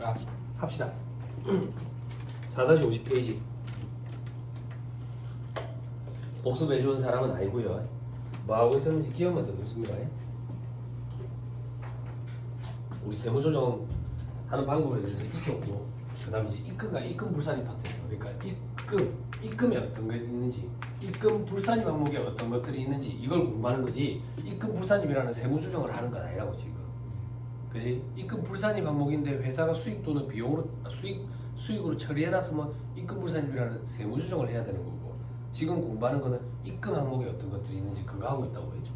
자, 합시다. 4-50페이지. 복습해주는 사람은 아니고요. 뭐하고 있었는지 기억만 더듬습니다. 우리 세무조정 하는 방법에 대해서 익혔고, 그 다음에 이제 입금 불산입 파트에서, 그러니까 입금에 어떤 게 있는지, 입금 불산입 항목에 어떤 것들이 있는지 이걸 공부하는 거지, 입금 불산입이라는 세무조정을 하는 건 아니라고 지금. 그지? 입금 불산입 항목인데 회사가 수익 또는 비용으로 수익으로 처리해놨으면 입금 불산입이라는 세무조정을 해야 되는 거고, 지금 공부하는 거는 입금 항목에 어떤 것들이 있는지 그거 하고 있다고 했죠.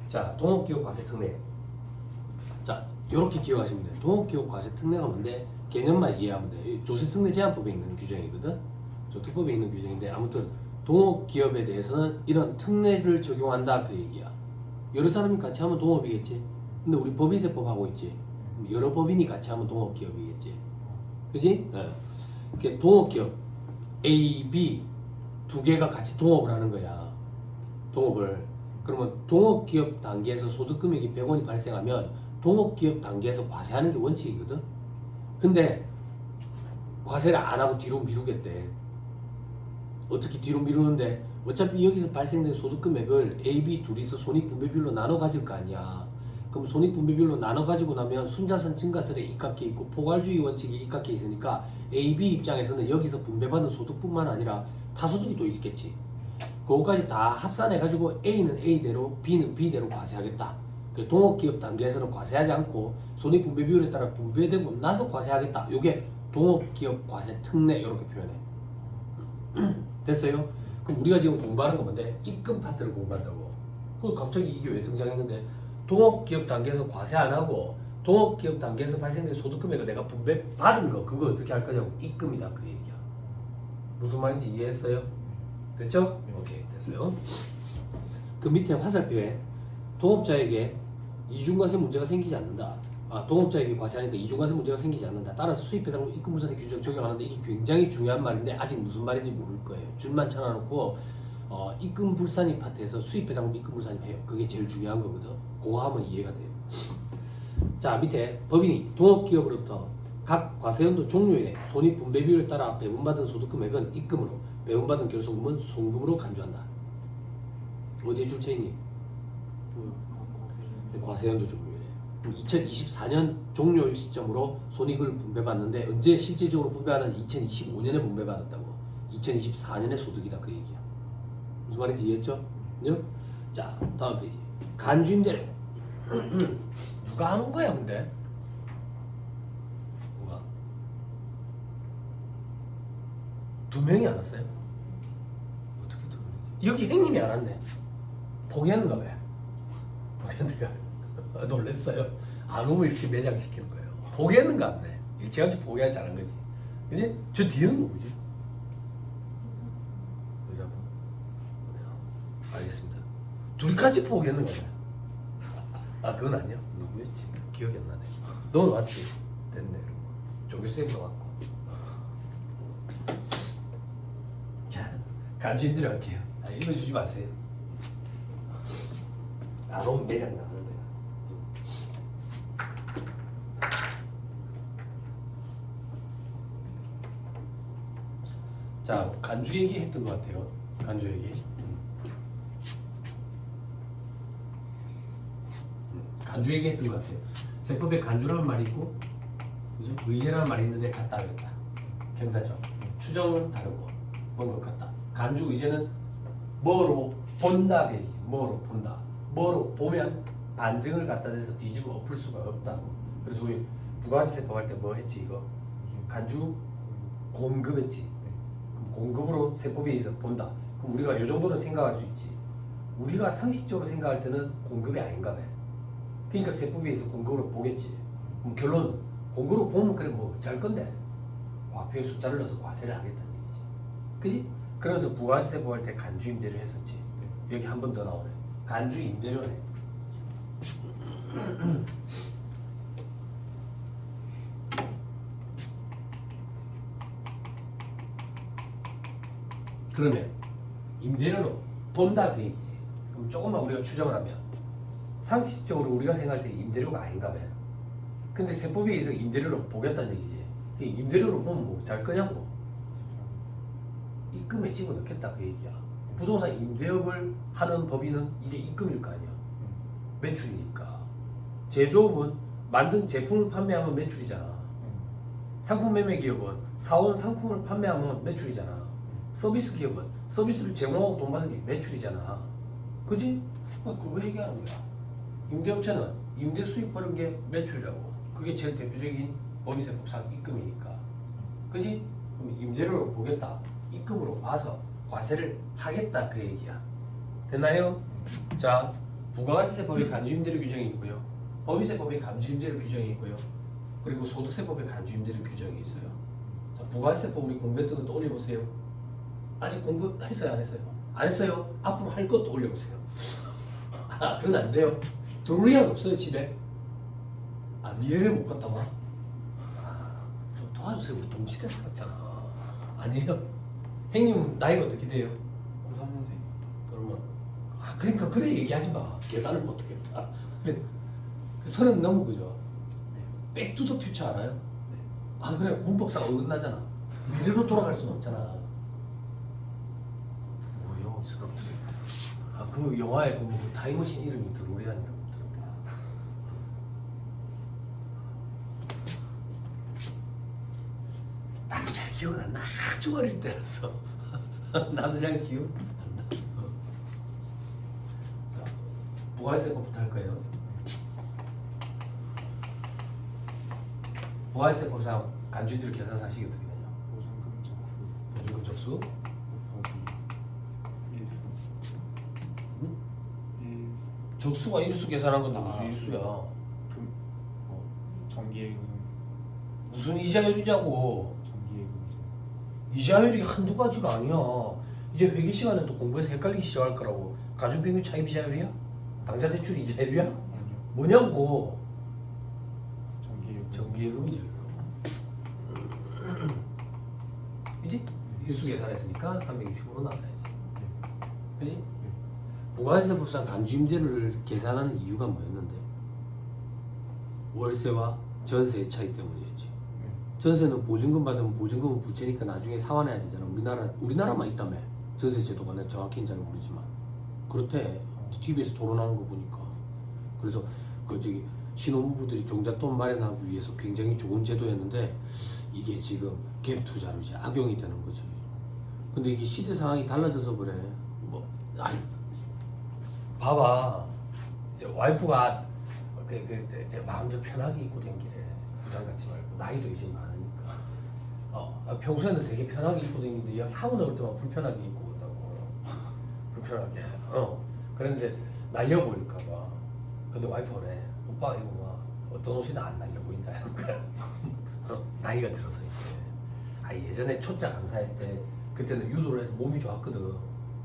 자, 동업기업 과세특례. 자, 요렇게 기억하시면 돼요. 동업기업 과세특례가 뭔데? 개념만 이해하면 돼. 조세특례 제한법에 있는 규정이거든. 저 특법에 있는 규정인데, 아무튼 동업기업에 대해서는 이런 특례를 적용한다 그 얘기야. 여러 사람이 같이 하면 동업이겠지. 근데 우리 법인세법 하고 있지. 여러 법인이 같이 하면 동업기업이겠지. 그지? 네. 이렇게 동업기업 A, B 두 개가 같이 동업을 하는 거야. 동업을. 그러면 동업기업 단계에서 소득금액이 100원이 발생하면 동업기업 단계에서 과세하는 게 원칙이거든. 근데 과세를 안 하고 뒤로 미루겠대. 어떻게 뒤로 미루는데, 어차피 여기서 발생된 소득금액을 A, B 둘이서 손익분배비율로 나눠 가질 거 아니야. 그럼 손익분배비율로 나눠 가지고 나면 순자산 증가세에 입각해 있고 포괄주의 원칙이 입각해 있으니까 A, B 입장에서는 여기서 분배받는 소득뿐만 아니라 타소득이 또 있겠지. 그거까지 다 합산해 가지고 A는 A대로 B는 B대로 과세하겠다. 그 동업기업 단계에서는 과세하지 않고 손익분배비율에 따라 분배되고 나서 과세하겠다. 요게 동업기업 과세 특례 이렇게 표현해. 됐어요? 그럼 우리가 지금 공부하는 건 뭔데? 입금 파트를 공부한다고. 그럼 갑자기 이게 왜 등장했는데, 동업기업 단계에서 과세 안 하고 동업기업 단계에서 발생된 소득금액을 내가 분배받은 거, 그거 어떻게 할 거냐고. 입금이다 그 얘기야. 무슨 말인지 이해했어요? 됐죠? 오케이, 됐어요. 그 밑에 화살표에 동업자에게 이중과세 문제가 생기지 않는다. 동업자에게 과세하니까 이중과세 문제가 생기지 않는다. 따라서 수입배당 입금분산의 규정 적용하는데, 이게 굉장히 중요한 말인데 아직 무슨 말인지 모를 거예요. 줄만 쳐놔놓고 입금불산입 파트에서 수입배당 입금불산입 해요. 그게 제일 중요한 거거든. 그거 하면 이해가 돼요. 자, 밑에 법인이 동업기업으로부터 각 과세연도 종료일에 손익분배비율에 따라 배분받은 소득금액은 입금으로, 배분받은 결손금은 송금으로 간주한다. 어디에 출처있니? 과세연도 종료일에. 2024년 종료일 시점으로 손익을 분배받는데, 언제 실질적으로 분배하는 2025년에 분배받았다고. 2024년의 소득이다 그 얘기야. 무슨 말인지 이해했죠? 그죠? 자, 다음 페이지. 간주임대료. 누가 하는 거야 근데? 누가? 두 명이 안 왔어요? 어떻게 두 명이? 여기 형님이 안 왔네. 포기했는가 왜? 포기했는가? 놀랬어요. 안 오면 이렇게 매장시키는 거예요. 포기했는가 안 돼. 일찌감치 포기하지 않은 거지. 그지? 저 뒤에는 누구지? 여자분? 알겠습니다. 둘이 같이 포기했는 거야. 그건 아니야. 누구였지? 기억이 안 나네. 넌 왔지? 됐네. 조교쌤도 왔고. 자, 간주인들이 할게요. 읽어주지 마세요. 너무 매장 나가는 거야. 자, 간주 얘기 했던 것 같아요. 간주 얘기. 간주 얘기 했던 것 같아요. 세법에 간주라는 말이 있고, 그죠? 의제라는 말이 있는데 같다 그랬다. 경다죠. 추정은 다르고, 뭔 것 같다. 간주 의제는 뭐로 본다 게 뭐로 본다. 뭐로 보면 반증을 갖다 대서 뒤집어 엎을 수가 없다고. 그래서 우리 부가세법 할 때 뭐 했지 이거? 간주 공급했지. 그럼 공급으로 세법에 의해서 본다. 그럼 우리가 이 정도는 생각할 수 있지. 우리가 상식적으로 생각할 때는 공급이 아닌가 봐. 그러니까 세법에 의해서 공급으로 보겠지. 그럼 결론은 공급으로 보면 그래 뭐 어쩔 건데 과표에 숫자를 넣어서 과세를 하겠다는 얘기지. 그지? 그러면서 부가세법 할 때 간주임대료 했었지. 여기 한 번 더 나오네. 간주임대료네. 그러면 임대료로 본다 그 얘기지. 그럼 조금만 우리가 추정을 하면 상식적으로 우리가 생각할 때 임대료가 아닌가 봐요. 근데 세법에 의해서 임대료로 보겠다는 얘기지. 임대료로 보면 뭐 잘 거냐고. 입금에 집어넣겠다 그 얘기야. 부동산 임대업을 하는 법인은 이게 입금일 거 아니야. 매출이니까. 제조업은 만든 제품을 판매하면 매출이잖아. 상품 매매 기업은 사온 상품을 판매하면 매출이잖아. 서비스 기업은 서비스를 제공하고 돈 받는 게 매출이잖아. 그지? 그거 얘기하는 거야. 임대업체는 임대 수익 버는 게 매출이라고. 그게 제일 대표적인 법인세법상 입금이니까. 그지? 그럼 임대료로 보겠다. 입금으로 봐서 과세를 하겠다 그 얘기야. 됐나요? 자, 부가가치세법에 간주임대료 규정이 있고요. 법인세법에 간주임대료 규정이 있고요. 그리고 소득세법에 간주임대료 규정이 있어요. 자, 부가가치세법 우리 공부했던 거 떠올려보세요. 아직 공부했어요? 안 했어요? 안 했어요? 앞으로 할 것도 올려보세요. 아, 그건 안 돼요. 두루리안 없어요 집에? 아, 미래를 못 갔다 와? 아, 좀 도와주세요. 우리 동시대 살았잖아. 아니에요? 형님 나이가 어떻게 돼요? 93년생. 그러면 그러니까 그래 얘기하지 마. 계산을 못하겠다. 그 30 넘어 그죠? 네. 백투더 퓨처 알아요? 네. 아 그래 문법상 어긋나잖아. 미래로 돌아갈 수는 없잖아. 뭐요 이 사람들. 아그 영화에 보면 그 타임머신 이름이 드로리안이라고. 나도 잘 기억은 안 나. 아주 어릴 때라서. 나도 잘 기억 안 나. 부가세법부터 할 거예요. 부가세법상 간주인들 계산 상식이 어떻게 되냐? 보증금 적수 적수가 일수 계산한 건데 무슨 일수야? 정기예금. 무슨 이자율이냐고. 정기예금. 이자율이 한두 가지가 아니야. 이제 회계 시간에 또 공부해서 헷갈리기 시작할 거라고. 가중평균 차입 이자율이야? 당사 대출 이자율이야? 아니요. 뭐냐고. 정기예금. 정기예금이죠. 그지? 일수 계산했으니까 360으로 나와야지. 그지? 부가세법상 간주임대료를 계산한 이유가 뭐였는데? 월세와 전세의 차이 때문이었지. 전세는 보증금 받으면 보증금은 부채니까 나중에 상환해야 되잖아. 우리나라만 있다며. 전세 제도가 내가 정확히는 잘 모르지만 그렇대. TV에서 토론하는 거 보니까. 그래서 그 저기 신혼부부들이 종잣돈 마련하기 위해서 굉장히 좋은 제도였는데 이게 지금 갭 투자로 이제 악용이 되는 거지. 근데 이게 시대 상황이 달라져서 그래. 뭐 아니 봐봐. 이제 와이프가 제 마음대로 편하게 입고 댕기래. 부담 갖지 말고 나이도 이제 많으니까. 평소에는 되게 편하게 입고 댕기는데 여기 학원 올 때만 불편하게 입고 온다고. 불편하게. 그런데 날려 보일까 봐. 근데 와이프가 그래. 오빠 이거 막 어떤 옷이나 안 날려 보인다 이런 거야. 나이가 들어서 이제. 예전에 초짜 강사할 때 그때는 유도를 해서 몸이 좋았거든.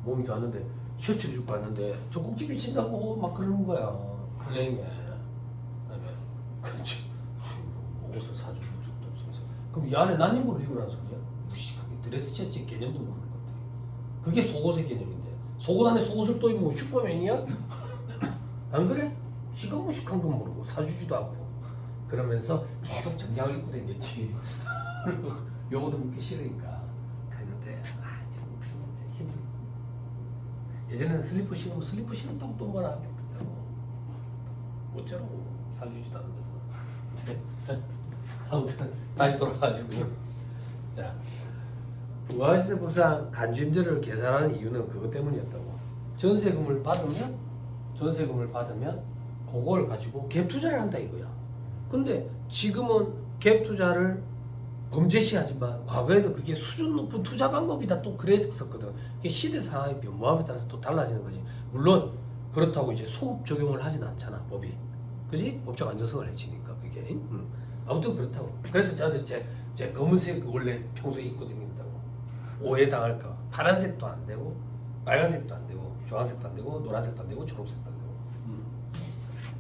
몸이 좋았는데 셔츠를 입고 왔는데 저 꼭지 비친다고 막 그러는 거야. 클레임에. 그다음에 그렇지. 옷을 사주는 적도 없어서. 그럼 이 안에 난닝구를 입으라는 소리야? 무식하게 드레스 셔츠 개념도 모르는 것 같아. 그게 속옷의 개념인데 속옷 안에 속옷을 또 입으면 슈퍼맨이야? 안 그래? 지가 무식한 건 모르고 사주지도 않고 그러면서 계속 정장을 입고 다녔지. 요거도 묻기 싫으니까. 그랬는데 참 힘들어. 예전에는 슬리퍼 신으면 슬리퍼 신었다고 또 뭐라 하고 그랬다고. 어쩌라고 사주지도 않으면서. 아무튼 다시 돌아가지고. 자, 부가세법상 간주임대료를 계산하는 이유는 그것 때문이었다고. 전세금을 받으면 그걸 가지고 갭 투자를 한다 이거야. 근데 지금은 갭 투자를 범죄시하지만 과거에도 그게 수준 높은 투자 방법이다 또 그랬었거든. 그게 시대 상황의 변모함에 따라서 또 달라지는 거지. 물론 그렇다고 이제 소급 적용을 하진 않잖아 법이. 그지? 법적 안정성을 해치니까 그게. 아무튼 그렇다고. 그래서 저도 제 검은색 원래 평소에 입고 다닌다고 오해 당할까 봐. 파란색도 안 되고 빨간색도 안 되고 주황색도 안 되고 노란색도 안 되고 초록색도 안 되고.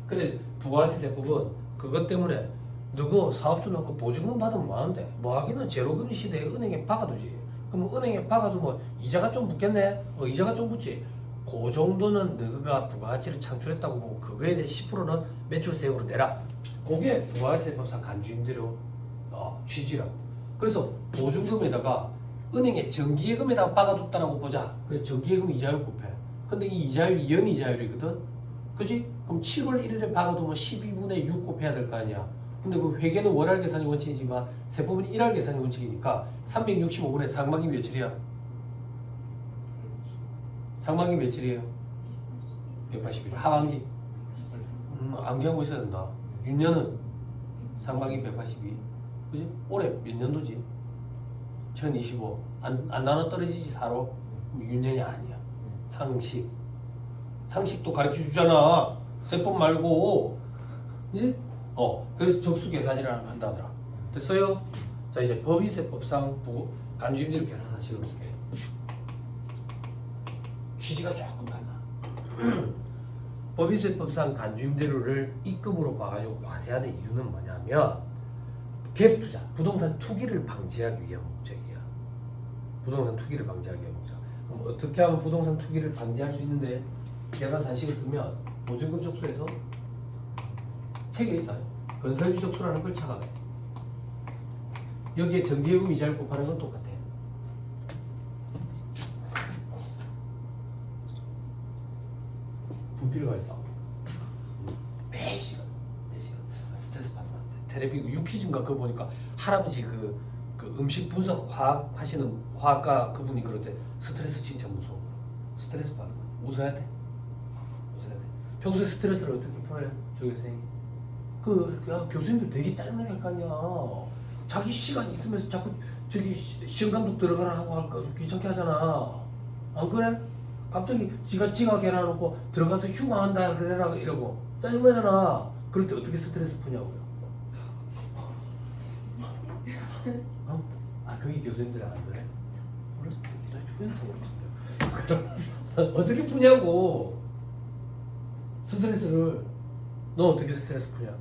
그래 부가세법은 그것 때문에 누구 사업주 넣고 보증금 받으면 뭐하는데? 뭐 하기는 제로금리 시대에 은행에 박아두지. 그럼 은행에 박아두면 이자가 좀 붙겠네? 이자가 좀 붙지. 그 정도는 너가 부가가치를 창출했다고 보고 그거에 대해 10%는 매출세액으로 내라. 그게 부가가치세법상 간주임대료 취지라고. 그래서 보증금에다가 은행에 정기예금에다가 박아줬다라고 보자. 그래서 정기예금 이자율 곱해. 근데 이 이자율이 연이자율이거든. 그지? 그럼 7월 1일에 박아두면 12분의 6 곱해야 될 거 아니야. 근데 그 회계는 월할 계산이 원칙이지만 세법은 일할 계산이 원칙이니까 365분의 상반기 며칠이야? 상반기 며칠이에요? 181일. 하반기? 암기하고 있어야 된다. 6년은 상반기 182. 그지? 올해 몇 년도지? 2025. 안 나눠 떨어지지 4로? 6년이 아니야. 상식도 가르쳐 주잖아. 세법 말고. 이제 그래서 적수 계산이라는 걸 한다더라. 됐어요? 자, 이제 법인세법상 간주임대료 계산서 실어볼게. 취지가 조금 달라. 법인세법상 간주임대료를 입금으로 봐가지고 과세하는 이유는 뭐냐면 갭투자, 부동산 투기를 방지하기 위한 목적이야. 부동산 투기를 방지하기 위한 목적. 그럼 어떻게 하면 부동산 투기를 방지할 수 있는데 계산산식을 쓰면 보증금 족수에서 책에 있어요. 건설비 족수라는 걸 착각해. 여기에 정기예금 이자를 곱하는 건 똑같아. 분필과 있어. 몇 시간 스트레스 받으면 안 돼. 테레비 유퀴즈인가 그거 보니까 할아버지 그 음식 분석 화학 하시는 화학과 그분이 그럴 때 스트레스 진짜 무서워. 스트레스 받으면 웃어야 돼. 웃어야 돼. 평소에 스트레스를 어떻게 풀어요, 조 교수님? 교수님들 되게 짜증나게 할 거 아니야. 자기 시간 있으면서 자꾸 저기 시험 감독 들어가라 하고 할까 귀찮게 하잖아. 안 그래? 갑자기 지가 지각 해놔놓고 들어가서 휴가한다 그래라 이러고 짜증나잖아. 그럴 때 어떻게 스트레스 푸냐고요. 그게 교수님들 안 그래? 그래서 기다려 주변에서 어떻게 푸냐고. 스트레스를 너 어떻게 스트레스 푸냐?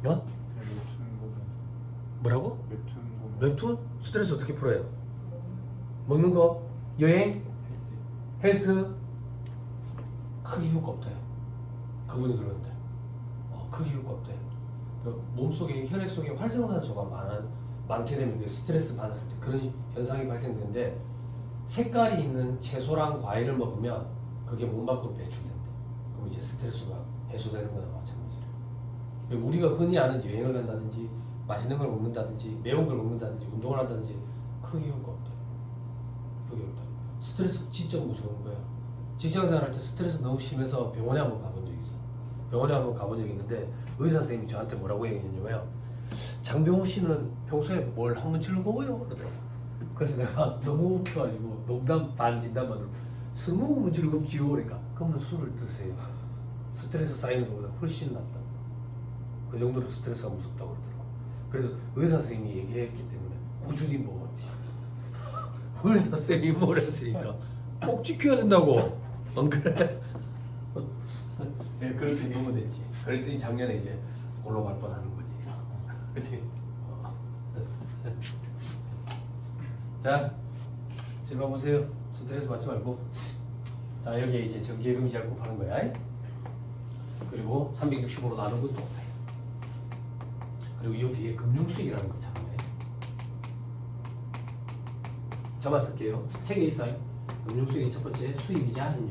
몇? 뭐라고? 웹툰? 스트레스 어떻게 풀어요? 먹는 거? 여행? 헬스? 크게 효과 없대요. 그분이 그러는데 크게 효과 없대요. 몸속에 혈액 속에 활성산소가 많게 되면 스트레스 받았을 때 그런 현상이 발생되는데 색깔이 있는 채소랑 과일을 먹으면 그게 몸 밖으로 배출된대. 그럼 이제 스트레스가 해소되는 거나 마찬가지래. 우리가 흔히 아는 여행을 간다든지 맛있는 걸 먹는다든지 매운 걸 먹는다든지 운동을 한다든지 크게 효과 없대. 크게 없다. 스트레스 진짜 무서운 거야. 직장생활 할 때 스트레스 너무 심해서 병원에 한번 가본 적 있어. 병원에 한번 가본 적 있는데 의사 선생님이 저한테 뭐라고 얘기했냐면 장병호 씨는 평소에 뭘 하면 즐거워요? 그러더라고. 그래서 내가 너무 웃겨가지고 농담 반 진담반으로 술 먹으면 즐겁지요. 그러니까 그러면 술을 드세요. 스트레스 쌓이는 것보다 훨씬 낫다. 그 정도로 스트레스가 무섭다고 그러더라고. 그래서 의사 선생님이 얘기했기 때문에 꾸준히 먹었지. 의사 선생님이 뭘 했으니까 꼭 지켜야 된다고. 안 그래? 네, 그럴 때 너무 됐지. 그랬더니 작년에 이제 골로 갈 뻔하는 거지. 그렇지? 자, 잘 봐보세요. 스트레스 받지 말고. 자, 여기에 이제 정기예금 이자를 곱하는 거야. 그리고 365로 나누는 것도 없다. 그리고 여기에 금융수익이라는 거 참네. 저만 쓸게요. 책에 있어요. 금융수익의 첫 번째 수입이자 현금.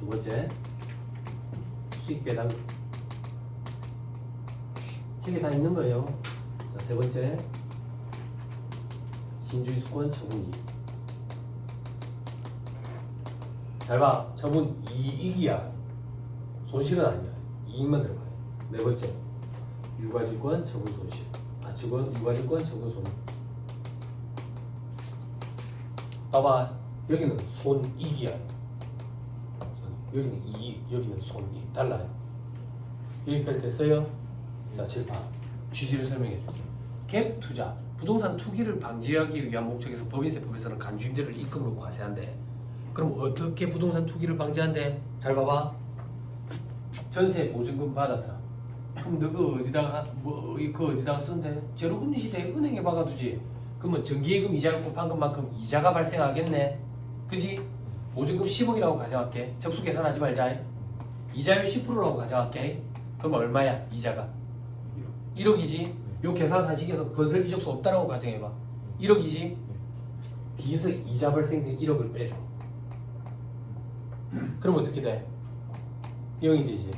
두 번째 수익 배당. 책에 다 있는 거예요. 자, 세 번째 신주의수권 처분이익. 잘 봐. 처분 이익이야. 손실은 아니야. 이익만 들어가요. 네 번째 유가지권 처분 손실. 유가지권 처분 손실. 봐봐. 여기는 손익이야. 여기는 이익, 여기는 손익. 달라요. 여기까지 됐어요? 자, 7번 취지를 설명해 줄게요. 갭 투자, 부동산 투기를 방지하기 위한 목적에서 법인세법에서는 간주임대료를 입금으로 과세한대. 그럼 어떻게 부동산 투기를 방지한대? 잘 봐봐. 전세 보증금 받아서 그럼 너가 어디다가 그 어디다가 쓴대? 제로금리 시대에 은행에 박아두지. 그러면 정기예금 이자를 곱한 것만큼 이자가 발생하겠네. 그지? 보증금 10억이라고 가정할게. 적수 계산하지 말자. 이자율 10%라고 가정할게. 그럼 얼마야? 이자가 1억이지. 요 계산사식에서 건설 비적수 없다라고 가정해봐. 1억이지. 뒤에서 이자 발생된 1억을 빼줘. 그럼 어떻게 돼? 0이 되지.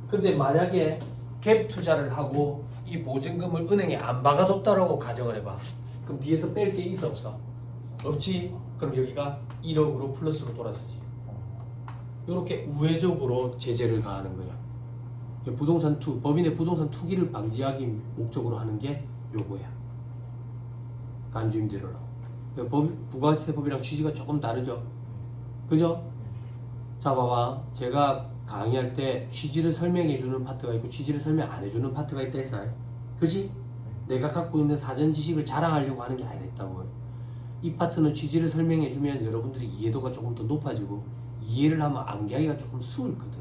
근데 만약에 갭 투자를 하고 이 보증금을 은행에 안 박아뒀다라고 가정을 해봐. 그럼 뒤에서 뺄 게 있어 없어? 없지. 그럼 여기가 1억으로 플러스로 돌아서지. 이렇게 우회적으로 제재를 가하는 거야. 부동산 투, 법인의 부동산 투기를 방지하기 목적으로 하는 게 요거야. 간주임대로라고. 부가세법이랑 취지가 조금 다르죠. 그죠? 자 봐봐. 제가 강의할 때 취지를 설명해 주는 파트가 있고 취지를 설명 안 해주는 파트가 있다 했어요. 그지? 내가 갖고 있는 사전 지식을 자랑하려고 하는 게 아니랬다고요. 이 파트는 취지를 설명해 주면 여러분들이 이해도가 조금 더 높아지고 이해를 하면 암기하기가 조금 수월거든.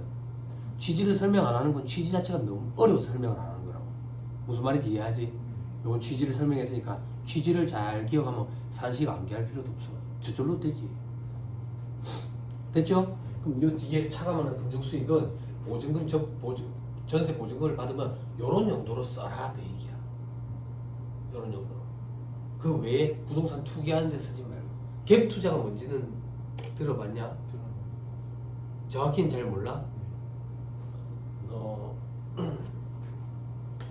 취지를 설명 안 하는 건 취지 자체가 너무 어려워서 설명을 안 하는 거라고. 무슨 말인지 이해하지? 이건 취지를 설명했으니까 취지를 잘 기억하면 산식 암기할 필요도 없어. 저절로 되지. 됐죠? 그럼 이 뒤에 차감하는 금융수익은 보증금 전세 보증금을 받으면 요런 용도로 써라 그 얘기야. 요런 용도로. 그 외에 부동산 투기하는 데 쓰지 말고. 갭 투자가 뭔지는 들어봤냐? 정확히는 잘 몰라?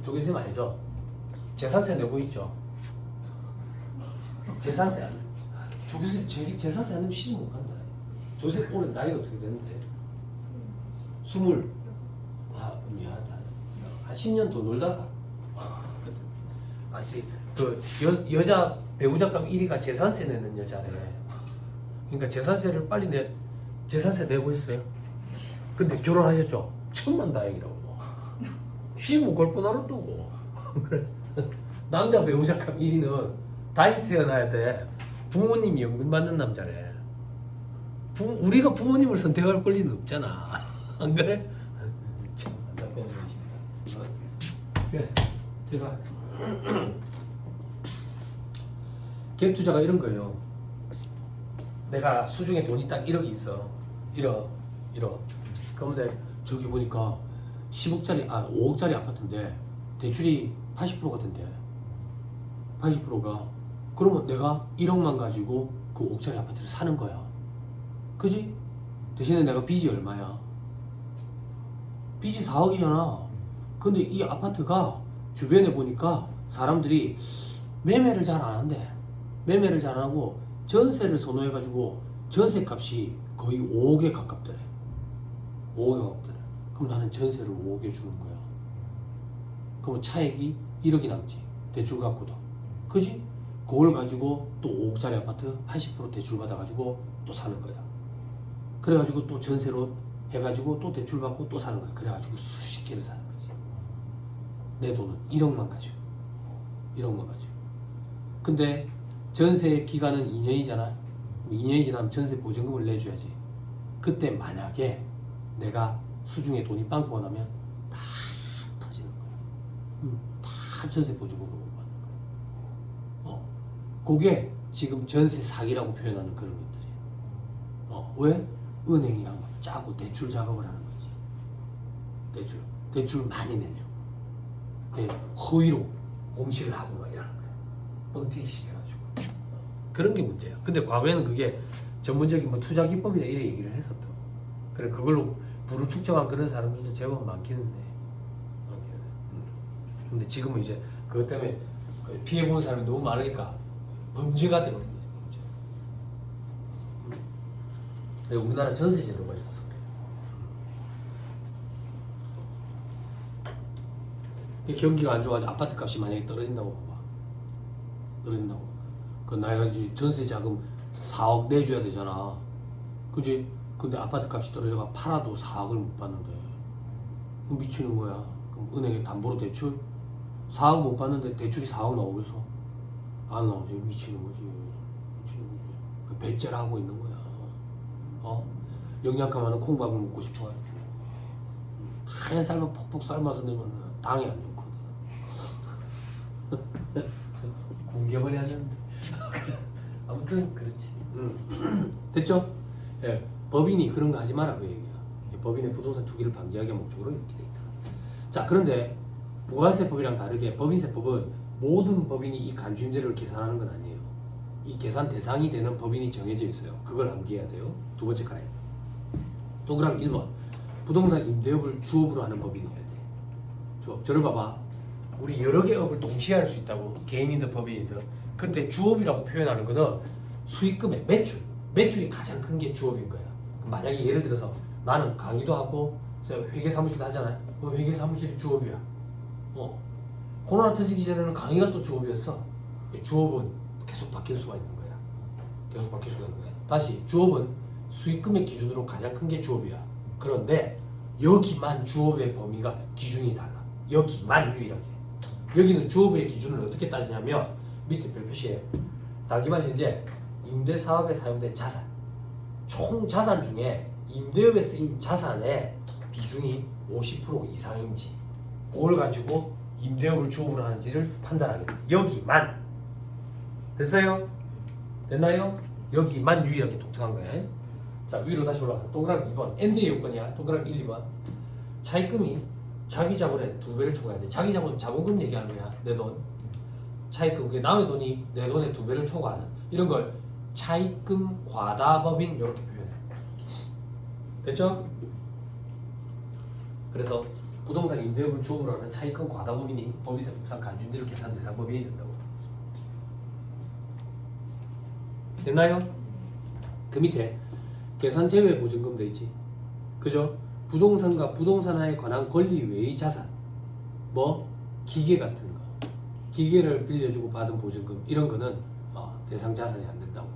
조계쌤 알죠? 재산세 내고 있죠? 재산세 안 조계쌤 재산세 안 내면 시집 못 간다. 조계쌤 올해 나이가 어떻게 되는데? 20. 아 미안하다. 한 10년 더 놀다가 그 여자 배우자감 1위가 재산세 내는 여자래. 그러니까 재산세를 빨리 재산세 내고 있어요. 근데 결혼하셨죠? 천만 다행이라고. 시집 못 갈 뻔하랬다고. 그래. 남자 배우자감 1위는 다시 태어나야 돼. 부모님이 연금 받는 남자래. 우리가 부모님을 선택할 권리는 없잖아. 안 그래? 참 답답한 것이다. 그래, 제발. 갭 투자가 이런 거예요. 내가 수중에 돈이 딱 1억이 있어. 1억. 그런데 저기 보니까 5억짜리 아파트인데 대출이 80%가 된대. 80%가. 그러면 내가 1억만 가지고 그 5억짜리 아파트를 사는 거야. 그지? 대신에 내가 빚이 얼마야? 빚이 4억이잖아. 근데 이 아파트가 주변에 보니까 사람들이 매매를 잘 안 한대. 매매를 잘 안 하고 전세를 선호해가지고 전세값이 거의 5억에 가깝더래. 5억에 가깝더래. 그럼 나는 전세를 5억에 주는 거야. 그럼 차액이 1억이 남지. 대출 갖고도. 그지? 그걸 가지고 또 5억짜리 아파트 80% 대출 받아가지고 또 사는 거야. 그래가지고 또 전세로 해가지고 또 대출 받고 또 사는 거야. 그래가지고 수십 개를 사는 거지. 내 돈은 1억만 가지고. 1억만 가지고. 근데 전세 기간은 2년이잖아. 2년이 지나면 전세 보증금을 내줘야지. 그때 만약에 내가 수중에 돈이 빵꾸가 나면 다 터지는 거야. 다 전세 보증금으로 받는 거야. 그게 지금 전세 사기라고 표현하는 그런 것들이야. 왜? 은행이랑 막 짜고 대출 작업을 하는 거지. 대출 많이 내려고. 허위로 공시를 하고 막 이러는 거야. 뻥튀기 시켜가지고. 그런 게 문제야. 근데 과거에는 그게 전문적인 뭐 투자 기법이다 이런 얘기를 했었다. 그래 그걸로 부를 축적한 그런 사람들도 제법 많기는 해. 근데 지금은 이제 그것 때문에 피해 보는 사람이 너무 많으니까 범죄가 돼버린 거지. 범죄. 우리나라 전세 제도가 있어서 그래. 경기가 안 좋아가지고 아파트 값이 만약에 떨어진다고 봐봐. 떨어진다고. 그 나이가 이제 전세 자금 4억 내줘야 되잖아. 그지? 근데 아파트 값이 떨어져가 팔아도 4억을 못 받는데 미치는 거야. 그럼 은행에 담보로 대출 4억 못 받는데 대출이 4억 나오겠어? 안 나오지. 미치는 거지. 그 배째를 하고 있는 거야. 영양가 많은 콩밥을 먹고 싶어. 하얀 쌀만 퍽퍽 삶아서 내면 당이 안 좋거든. 굶겨버려야 되는데. 아무튼 그렇지. 됐죠? 예, 법인이 그런 거 하지 마라 그 얘기야. 법인의 부동산 투기를 방지하기 목적으로 이렇게 돼 있다. 자, 그런데 부가세법이랑 다르게 법인세법은 모든 법인이 이 간주임대료를 계산하는 건 아니에요. 이 계산 대상이 되는 법인이 정해져 있어요. 그걸 암기해야 돼요. 두 번째 칸에 동그라미 1번 부동산 임대업을 주업으로 하는 법인이어야 돼. 주업. 저를 봐봐. 우리 여러 개 업을 동시에 할 수 있다고. 개인이든 법인이든. 그때 주업이라고 표현하는 거는 수익금의 매출이 가장 큰 게 주업인 거야. 만약에 예를 들어서 나는 강의도 하고 회계 사무실도 하잖아요. 회계 사무실이 주업이야. 코로나 터지기 전에는 강의가 또 주업이었어. 주업은 계속 바뀔 수가 있는 거야. 계속 바뀔 수가 있는 거야. 다시 주업은 수익금의 기준으로 가장 큰 게 주업이야. 그런데 여기만 주업의 범위가 기준이 달라. 여기만 유일하게. 여기는 주업의 기준을 어떻게 따지냐면 밑에 별표시에 당기만 현재 임대사업에 사용된 자산, 총 자산 중에 임대업에 쓰인 자산의 비중이 50% 이상인지 그걸 가지고 임대업을 주업으로 하는지를 판단하게 돼. 여기만. 됐어요? 됐나요? 여기만 유일하게 독특한 거야. 자, 위로 다시 올라가서 동그라미 2번 엔드의 요건이야. 동그라미 1, 2번 차입금이 자기 자본의 2배를 초과해야 돼. 자기 자본, 자본금 얘기하는 거야. 내 돈. 차입금, 그게 남의 돈이 내 돈의 2배를 초과하는 이런 걸 차입금 과다법인 이렇게 표현해. 됐죠? 그래서 부동산 임대업을 주업으로 하는 차입금 과다법인이 법인세법상 간주임대료 계산 대상 법인이 된다고. 됐나요? 그 밑에 계산 제외 보증금 돼 있지. 그죠? 부동산과 부동산에 관한 권리 외의 자산, 뭐 기계 같은 거, 기계를 빌려주고 받은 보증금 이런 거는 대상 자산이 안 된다고.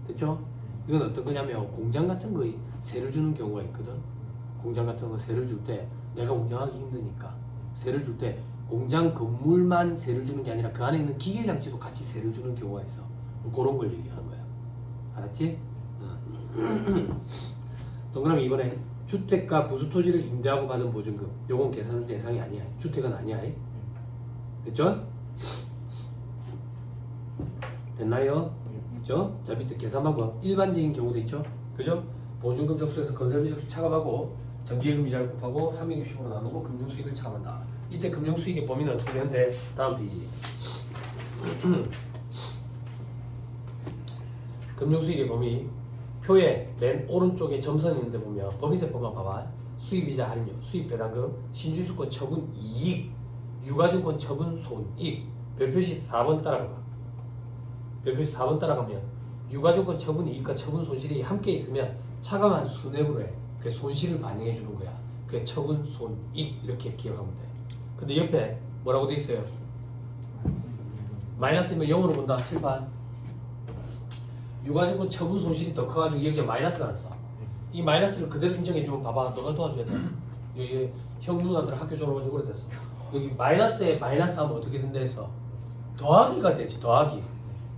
됐죠? 이건 어떤 거냐면 공장 같은 거에 세를 주는 경우가 있거든. 공장 같은 거 세를 줄 때 내가 운영하기 힘드니까 세를 줄 때 공장 건물만 세를 주는 게 아니라 그 안에 있는 기계 장치도 같이 세를 주는 경우가 있어. 그런 걸 얘기하는 거야. 알았지? 동그라미 이번에 주택과 부수토지를 임대하고 받은 보증금 요건 계산 대상이 아니야. 주택은 아니야. 됐죠? 됐나요? 그죠? 자, 밑에 계산 방법 일반적인 경우도 있죠? 그죠? 보증금 적수에서 건설비 적수 차감하고 전기예금 이자를 곱하고 360으로 나누고 금융수익을 차감한다. 이때 금융수익의 범위는 어떻게 되는데 다음 페이지 금융수익의 범위 표에 맨 오른쪽에 점선이 있는데 보면 법인세법만 봐봐. 수입이자 할인료, 수입배당금, 신주수권 처분 이익, 유가증권 처분 손익. 별표시 4번 따라가봐. 별표시 4번 따라가면 유가증권 처분 이익과 처분 손실이 함께 있으면 차감한 순액으로 해. 그 손실을 반영해 주는 거야. 그 처분 손익 이렇게 기억하면 돼. 근데 옆에 뭐라고 돼 있어요? 마이너스면 0으로 본다. 칠판. 유가증권 처분 손실이 더 커가지고 여기에 마이너스가 났어. 이 마이너스를 그대로 인정해주면 봐봐. 너가 도와줘야 돼. 여기 형 누나들 학교 졸업하고 오래됐어. 여기 마이너스에 마이너스 하면 어떻게 된다 해서 더하기가 되지. 더하기.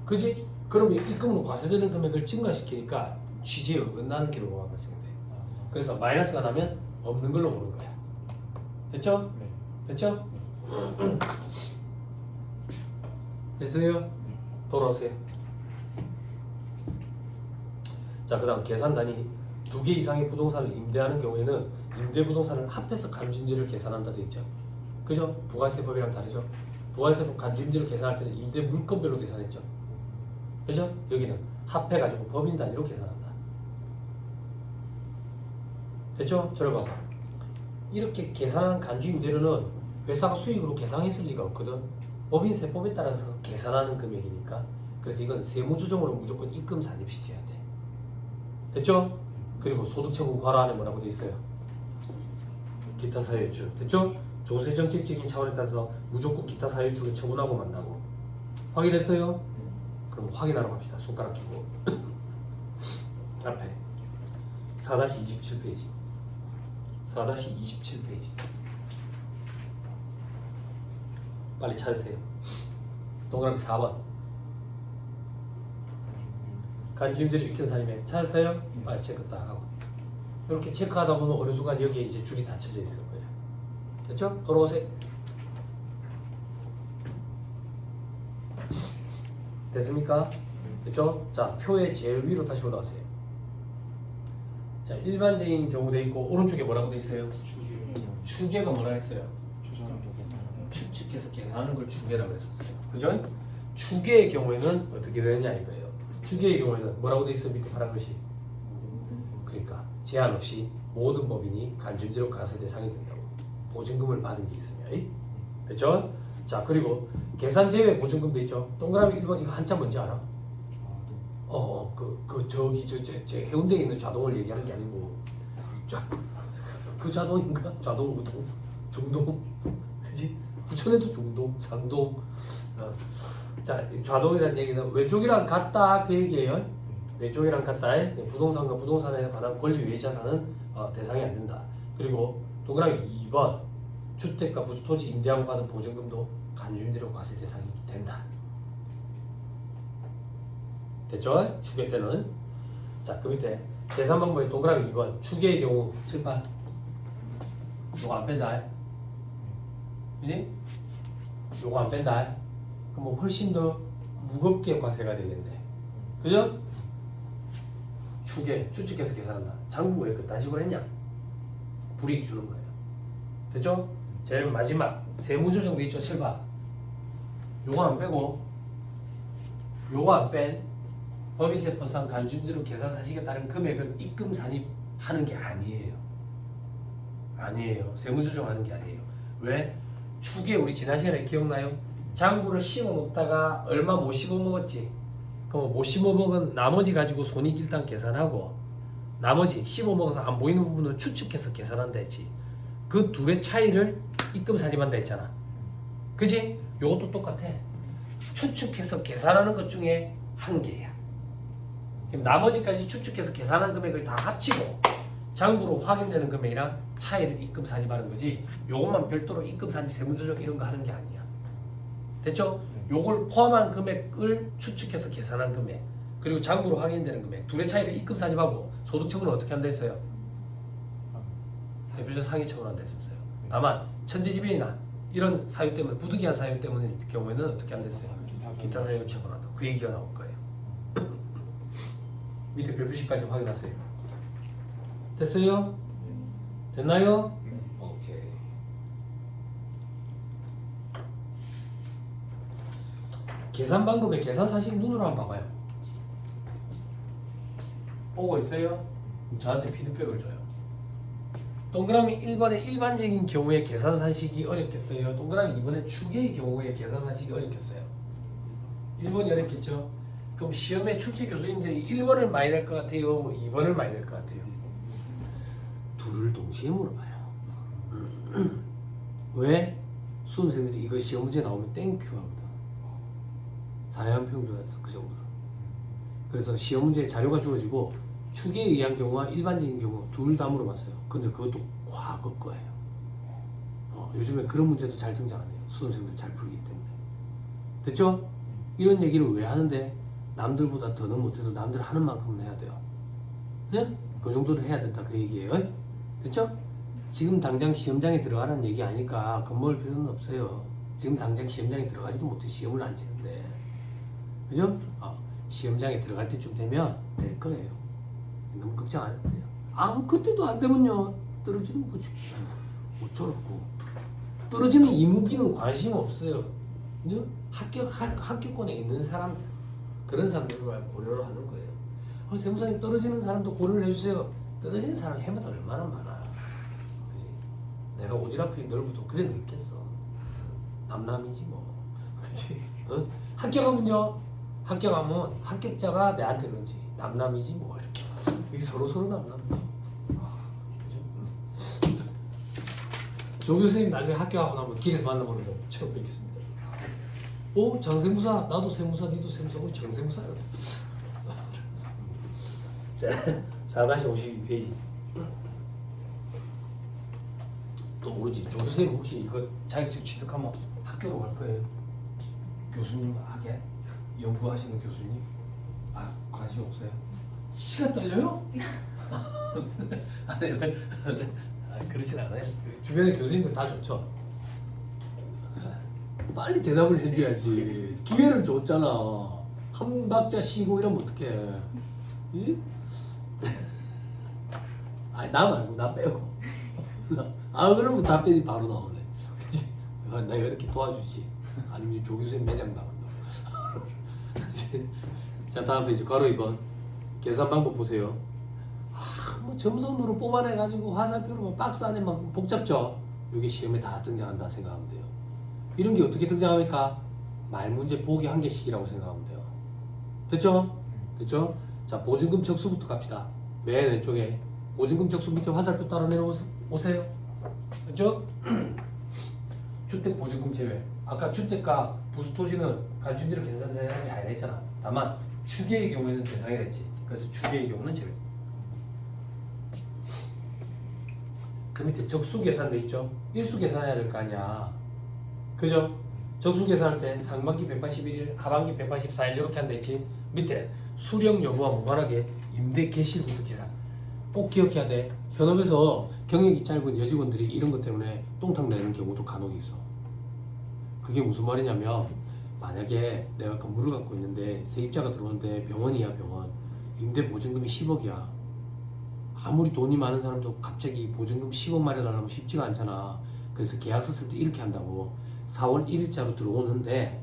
그지? 그러면 입금으로 과세되는 금액을 증가시키니까 취지에 어긋나는 기록가 발생돼. 그래서 마이너스가 나면 없는 걸로 보는 거야. 됐죠? 네. 됐죠? 됐어요? 돌아오세요. 자, 그 다음 계산단위 2개 이상의 부동산을 임대하는 경우에는 임대부동산을 합해서 간주임대료를 계산한다 되어 있죠. 그죠? 부가세법이랑 다르죠. 부가세법 간주임대료 계산할 때는 임대 물건별로 계산했죠. 그죠? 여기는 합해가지고 법인 단위로 계산한다. 됐죠? 저를 봐봐. 이렇게 계산한 간주임대료는 회사가 수익으로 계산했을 리가 없거든. 법인세법에 따라서 계산하는 금액이니까. 그래서 이건 세무조정으로 무조건 입금 산입시켜야 돼. 됐죠? 그리고 소득처분 괄호 안에 뭐라고 돼 있어요? 기타 사유주. 됐죠? 조세정책적인 차원에 따라서 무조건 기타 사유주를 처분하고 만다고. 확인했어요? 그럼 확인하러 갑시다. 손가락 켜고. 앞에 4-27페이지 4-27페이지 빨리 찾으세요. 동그라미 4번 간주임대료 익현사님의 찾았어요? 빨리 체크 딱 하고 이렇게 체크하다 보면 어느 순간 여기에 이제 줄이 닫혀져 있을 거예요. 됐죠? 돌아오세요. 됐습니까? 됐죠? 자, 표의 제일 위로 다시 올라가세요. 자, 일반적인 경우 돼 있고 오른쪽에 뭐라고 돼 있어요? 추계가 뭐라 했어요? 추측해서 계산하는 걸 추계라고 했었어요. 그죠? 추계의 경우에는 어떻게 되느냐 이거예요. 추계의 경우에는 뭐라고 돼 있어? 밑에 파란 것이. 그러니까 제한 없이 모든 법인이 간주인대로 과세 대상이 된다고. 보증금을 받은 게 있으면. 됐죠? 자, 그리고 계산 제외 보증금도 있죠. 동그라미 1번 이거 한자 뭔지 알아? 저기 저 해운대에 있는 자동을 얘기하는 게 아니고 그 자동인가? 자동 우동 중동 그지? 부천에도 중동 상동. 자, 좌동이라는 얘기는 왼쪽이랑 같다 그 얘기예요. 왼쪽이랑 같다. 부동산과 부동산에 관한 권리 외의 자산은 대상이 안 된다. 그리고 동그라미 2번 주택과 부수토지 임대하고 받은 보증금도 간주임대료 과세 대상이 된다. 됐죠? 추계 때는. 자, 그 밑에 계산 방법의 동그라미 2번 추계의 경우 칠판 요거 안 뺀다. 그지? 요거 안 뺀다. 그럼 뭐 훨씬 더 무겁게 과세가 되겠네. 그죠? 추계, 추측해서 계산한다. 장부가 왜 그딴 식으로 했냐? 불이익 주는 거예요. 됐죠? 제일 마지막 세무조정도 있죠. 7번 요거 안 빼고 요거 안 뺀 법인세법상 간주임대료 계산 사실에 따른 금액은 입금 산입하는 게 아니에요. 아니에요. 세무조정하는 게 아니에요. 왜? 추계 우리 지난 시간에 기억나요? 장부를 씹어 먹다가 얼마 못 씹어 먹었지. 그럼 못 씹어 먹은 나머지 가지고 손익 일단 계산하고 나머지 씹어 먹어서 안 보이는 부분은 추측해서 계산한다 했지. 그 둘의 차이를 입금 산입한다 했잖아. 그지? 요것도 똑같아. 추측해서 계산하는 것 중에 한 개야. 그럼 나머지까지 추측해서 계산한 금액을 다 합치고 장부로 확인되는 금액이랑 차이를 입금 산입하는 거지. 요것만 별도로 입금 산입 세무조정 이런 거 하는 게 아니야. 됐죠? 요걸 포함한 금액을 추측해서 계산한 금액 그리고 장부로 확인되는 금액 둘의 차이를 입금 산입하고 소득처분은 어떻게 한다 했어요? 대표적 상해 처분한다 했었어요. 다만 천재지변이나 이런 사유 때문에 부득이한 사유 때문에 경우에는 어떻게 한다 했어요? 기타 사유 처분한다. 그 얘기가 나올 거예요. 밑에 별표식까지 확인하세요. 됐어요? 됐나요? 오케이. 계산 방법의 계산 사실 눈으로 한번 봐봐요. 보고 있어요? 저한테 피드백을 줘요. 동그라미 1번의 일반적인 경우에 계산 사실이 어렵겠어요? 동그라미 2번의 추계의 경우에 계산 사실이 어렵겠어요? 1번이 어렵겠죠? 그럼 시험에 출제 교수님들이 1번을 많이 낼 것 같아요? 2번을 많이 낼 것 같아요? 둘을 동시에 물어봐요. 왜? 수험생들이 이거 시험 문제 나오면 땡큐 하거든. 사회환평준에서 그 정도로. 그래서 시험 문제 자료가 주어지고 추계에 의한 경우와 일반적인 경우 둘 다 물어봤어요. 근데 그것도 과거 거예요. 요즘에 그런 문제도 잘 등장 안 해요. 수험생들 잘 풀기 때문에. 됐죠? 이런 얘기를 왜 하는데 남들보다 더는 못해도 남들 하는 만큼은 해야 돼요. 네? 그 정도는 해야 된다 그 얘기예요. 됐죠? 지금 당장 시험장에 들어가라는 얘기 아니까 겁먹을 필요는 없어요. 지금 당장 시험장에 들어가지도 못해 시험을 안 치는데. 그죠? 시험장에 들어갈 때쯤 되면 될 거예요. 너무 걱정 안 해도 돼요. 그때도 안 되면요 떨어지는 거지. 어쩌라고. 떨어지는 이무기는 관심 없어요. 그죠? 합격권에 있는 사람들 그런 사람들을 고려를 하는 거예요. 세무사님 떨어지는 사람도 고려를 해주세요. 떨어지는 사람 해마다 얼마나 많아. 그치? 내가 오지랖이 넓어도 그래 넓겠어. 남남이지 뭐. 그치? 합격하면요. 합격하면 합격자가 내한테 그런지 남남이지 뭐 이렇게. 이게 서로 남남이지. 그죠? 조 교수님 나중에 합격하고 나면 길에서 만나보는 거 처음 뵙겠습니다. 장세무사 나도 세무사 니도 세무사 우리 정세무사야. 자 4-52페이지 또 모르지. 조 교수님 혹시 이거 자격증 취득하면 학교로 갈 거예요? 교수님 하게? 연구하시는 교수님? 관심 없어요? 시간 떨려요? 그렇진 않아요. 주변에 교수님들 다 좋죠. 빨리 대답을 해줘야지. 기회를 줬잖아. 한 박자 쉬고 이러면 어떡해. 응? 아니 나 말고 나 빼고. 아 그러면 답변이 바로 나오네. 그치? 내가 이렇게 도와주지. 아니면 조 교수님 매장 나간다. 자 다음 페이지 괄호 2번 계산 방법 보세요. 뭐 점선으로 뽑아내가지고 화살표로 막 박스 안에 막 복잡죠. 이게 시험에 다 등장한다 생각하면 돼요. 이런 게 어떻게 등장합니까? 말 문제 보기 한 개씩이라고 생각하면 돼요. 됐죠? 됐죠? 자 보증금 적수부터 갑시다. 맨 왼쪽에 보증금 적수 밑에 화살표 따라 내려오세요. 됐죠? 주택 보증금 제외. 아까 주택과 부수토지는 간주인대로 계산 대상이 아니라 했잖아. 다만 추계의 경우에는 대상이라 했지. 그래서 추계의 경우는 제외. 그 밑에 적수 계산돼 있죠? 일수 계산해야 될 거 아니야. 그죠? 적수 계산할 때 상반기 181일, 하반기 184일 이렇게 한다 했지? 밑에 수령 여부와 무관하게 임대 개시일부터 계산. 꼭 기억해야 돼. 현업에서 경력이 짧은 여직원들이 이런 것 때문에 똥탕 내는 경우도 간혹 있어. 그게 무슨 말이냐면 만약에 내가 건물을 갖고 있는데 세입자가 들어오는데 병원이야 병원. 임대 보증금이 10억이야. 아무리 돈이 많은 사람도 갑자기 보증금 10억 마련하려면 쉽지가 않잖아. 그래서 계약서 쓸 때 이렇게 한다고. 4월 1일자로 들어오는데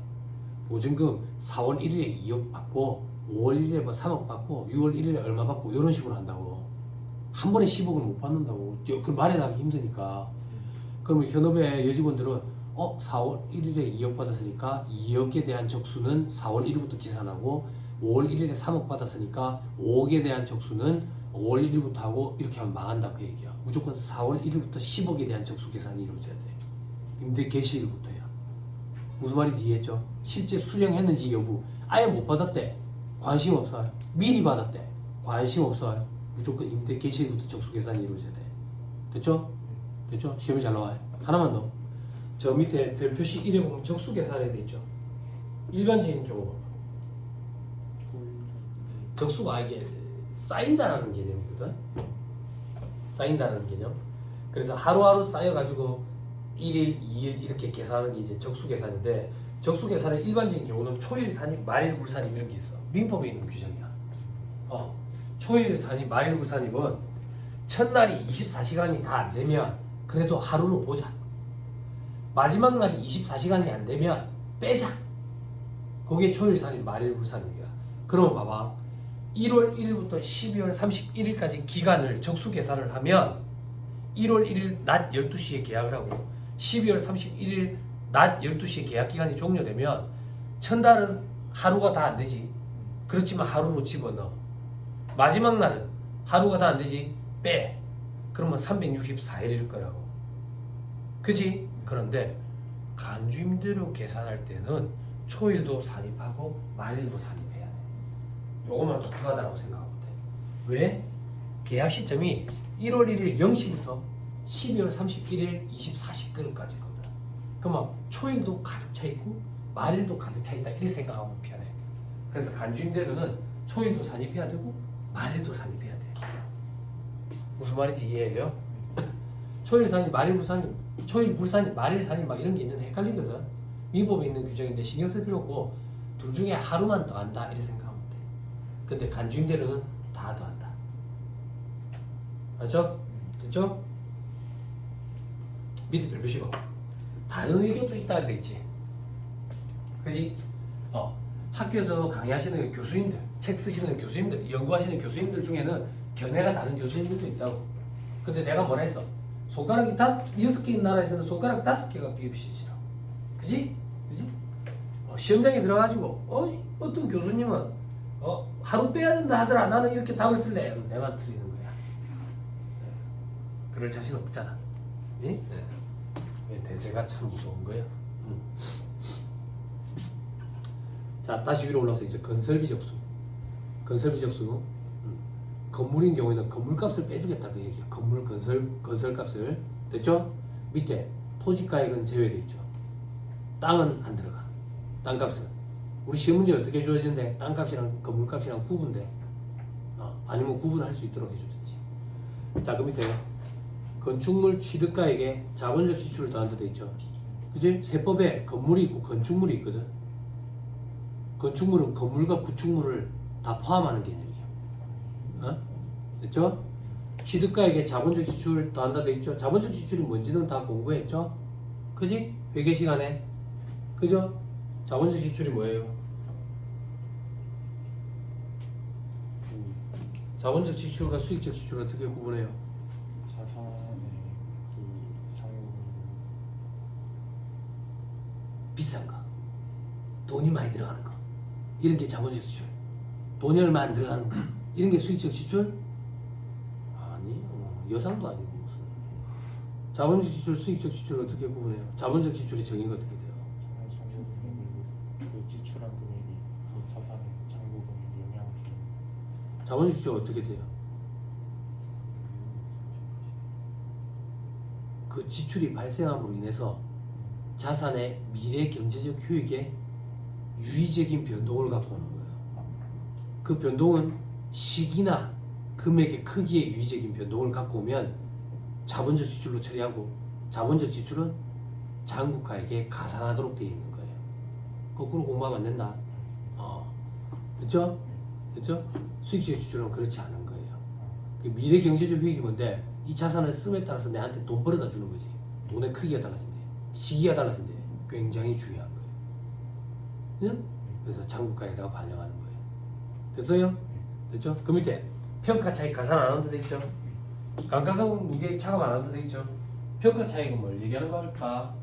보증금 4월 1일에 2억 받고 5월 1일에 3억 받고 6월 1일에 얼마 받고 이런 식으로 한다고. 한 번에 10억을 못 받는다고. 그걸 마련하기 힘드니까. 그러면 현업의 여직원들은 4월 1일에 2억 받았으니까 2억에 대한 적수는 4월 1일부터 계산하고 5월 1일에 3억 받았으니까 5억에 대한 적수는 5월 1일부터 하고 이렇게 하면 망한다 그 얘기야. 무조건 4월 1일부터 10억에 대한 적수 계산이 이루어져야 돼. 임대 개시일부터야. 무슨 말인지 이해했죠? 실제 수령했는지 여부 아예 못 받았대. 관심 없어요. 미리 받았대. 관심 없어요. 무조건 임대 개시일부터 적수 계산이 이루어져야 돼. 됐죠? 됐죠? 시험이 잘 나와요. 하나만 더. 저 밑에 별 표시 1에 보면 적수 계산에 돼 있죠. 일반적인 경우 적수가 이게 쌓인다라는 개념이거든. 쌓인다는 개념. 그래서 하루하루 쌓여가지고 1일, 2일 이렇게 계산하는 게 이제 적수 계산인데 적수 계산의 일반적인 경우는 초일 산입, 말일 불산입 이런 게 있어. 민법에 있는 규정이야. 초일 산입, 말일 불산입은 첫날이 24시간이 다 안 되면 그래도 하루로 보자. 마지막 날이 24시간이 안 되면 빼자. 그게 초일 산입, 말일 불산입이야. 그러면 봐봐. 1월 1일부터 12월 31일까지 기간을 적수 계산을 하면 1월 1일 낮 12시에 계약을 하고 12월 31일 낮 12시에 계약 기간이 종료되면 첫날은 하루가 다 안 되지. 그렇지만 하루로 집어넣어. 마지막 날은 하루가 다 안 되지. 빼. 그러면 364일일 거라고. 그치? 그런데 간주임대료 계산할 때는 초일도 산입하고 말일도 산입해야 돼. 요것만 독특하다고 생각하면 돼. 왜? 계약 시점이 1월 1일 0시부터 12월 31일 24시까지거든. 그러면 초일도 가득 차 있고 말일도 가득 차 있다 이렇게 생각하면 편해. 그래서 간주임대료는 초일도 산입해야 되고 말일도 산입해야 돼. 무슨 말인지 이해해요? 초일 산입, 말일 불산입, 초일 불산입, 말일 산입 막 이런 게 있는데 헷갈리거든. 민법에 있는 규정인데 신경 쓸 필요 없고 둘 중에 하루만 더 한다 이렇게 생각하면 돼. 근데 간주임대료는 다 더한다. 알죠? 됐죠? 밑에 별 표시고 다른 의견도 있다는 데 있지. 그지? 학교에서 강의하시는 교수님들, 책 쓰시는 교수님들, 연구하시는 교수님들 중에는 견해가 다른 교수님들도 있다고. 근데 내가 뭐라 했어? 손가락이 6개인 나라에서는 손가락 5개가 비읍시시라고. 그지? 그지? 시험장에 들어가지고 어떤 교수님은 하루 빼야 된다 하더라. 나는 이렇게 답을 쓸래. 내만 틀리는 거야. 그럴 자신 없잖아. 네? 대세가 참 무서운 거야. 자, 다시 위로 올라서 이제 건설비 적수. 건설비 적수. 건물인 경우에는 건물값을 빼주겠다 그 얘기야. 건물 건설값을. 됐죠? 밑에 토지가액은 제외돼 있죠. 땅은 안 들어가. 땅값은. 우리 시험 문제 어떻게 주어지는데 땅값이랑 건물값이랑 구분돼. 아니면 구분할 수 있도록 해주든지. 자, 그 밑에 건축물 취득가액에 자본적 지출을 더한다 돼 있죠. 그지? 세법에 건물이 있고 건축물이 있거든. 건축물은 건물과 구축물을 다 포함하는 개념이야. 어? 됐죠? 취득가액에 자본적 지출을 더한다 돼 있죠. 자본적 지출이 뭔지는 다 공부했죠. 그지? 회계 시간에. 그죠? 자본적 지출이 뭐예요? 자본적 지출과 수익적 지출을 어떻게 구분해요? 자산의 그 장부 비싼 거, 돈이 많이 들어가는 거, 이런 게 자본적 지출. 돈이 얼마 안 들어가는 거, 이런 게 수익적 지출? 아니, 여상도 아니고 무슨. 자본적 지출, 수익적 지출을 어떻게 구분해요? 자본적 지출의 정의가 어떻게 돼요? 장부 금액을 그 지출한 금액이 그 자산의 장부 금액에 영향을 주는 자본적 지출 어떻게 돼요? 그 지출이 발생함으로 인해서 자산의 미래 경제적 효익에 유의적인 변동을 갖고 오는 거예요. 그 변동은 시기나 금액의 크기에 유의적인 변동을 갖고 오면 자본적 지출로 처리하고, 자본적 지출은 장부가액에 가산하도록 되어 있는 거예요. 거꾸로 공부하면 안 된다. 됐죠? 됐죠? 수익적 지출은 그렇지 않은 거예요. 그 미래 경제적 효익이 뭔데, 이 자산을 씀에 따라서 내한테 돈 벌어다 주는 거지. 돈의 크기가 달라진대, 시기가 달라진대. 굉장히 중요한 거예요. 응? 그래서 장부가에다가 반영하는 거예요. 됐어요? 됐죠? 그 밑에 평가 차익 가산 안 한다 돼 있죠? 감가상 무게 차감 안 한다 돼 있죠? 평가 차익은 뭘 얘기하는 걸까?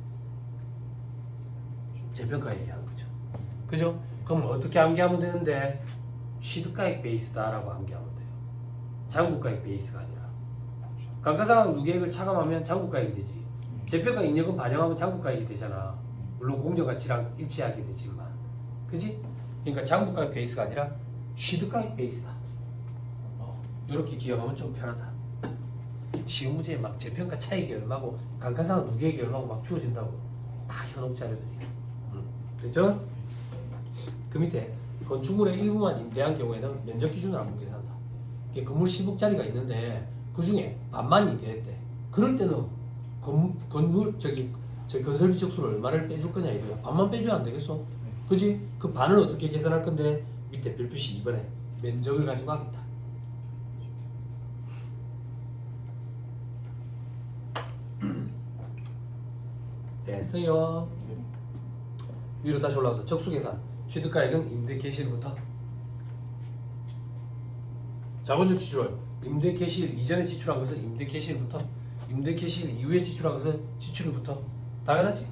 재평가 얘기하는 거죠. 그죠? 그럼 어떻게 암기하면 되는데, 취득가액 베이스다라고 암기하면 돼요. 장부가액 베이스가 아니라. 감가상 누계액을 차감하면 장부가액이 되지. 재평가 인력은 반영하면 장부가액이 되잖아. 물론 공정가치랑 일치하게 되지만, 그지? 그러니까 장부가액 베이스가 아니라 취득가액 베이스다. 이렇게 기억하면 좀 편하다. 시험 문제에 막 재평가 차익이 얼마고 감가상 누계액이 얼마고 막 주어진다고 다 현혹 자료들이야. 됐죠? 그 밑에 건축물의 일부만 임대한 경우에는 면적 기준을 안 계산한다. 건물 10억짜리가 있는데 그 중에 반만 임대했대. 그럴 때는 건물 저기 건설비 적수를 얼마를 빼줄 거냐 이거야. 반만 빼줘야 안 되겠어? 그지? 그 반을 어떻게 계산할 건데, 밑에 별표시 2번에 면적을 가지고 하겠다. 됐어요. 위로 다시 올라가서 적수계산. 취득가액은 임대개시일부터. 자본적 지출은 임대개시일 이전에 지출한 것은 임대개시일부터, 임대개시일 이후에 지출한 것은 지출일부터. 당연하지.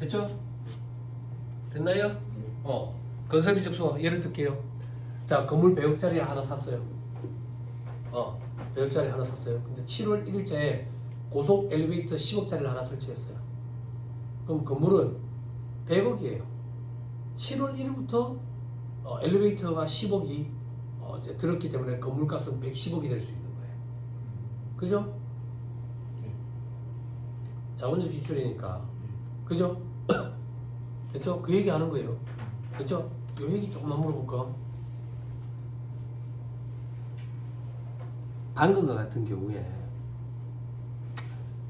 됐죠? 됐나요? 건설비 적수 예를 들게요. 자, 건물 100억짜리 하나 샀어요. 100억짜리 하나 샀어요. 근데 7월 1일자에 고속 엘리베이터 10억짜리를 하나 설치했어요. 그럼 건물은 100억이에요. 7월 1일부터 엘리베이터가 10억이 이제 들었기 때문에 건물값은 110억이 될 수 있는 거예요. 그죠? 자본적 지출이니까. 그죠? 됐죠? 그 얘기 하는 거예요. 됐죠? 요 얘기 조금만 물어볼까? 방금과 같은 경우에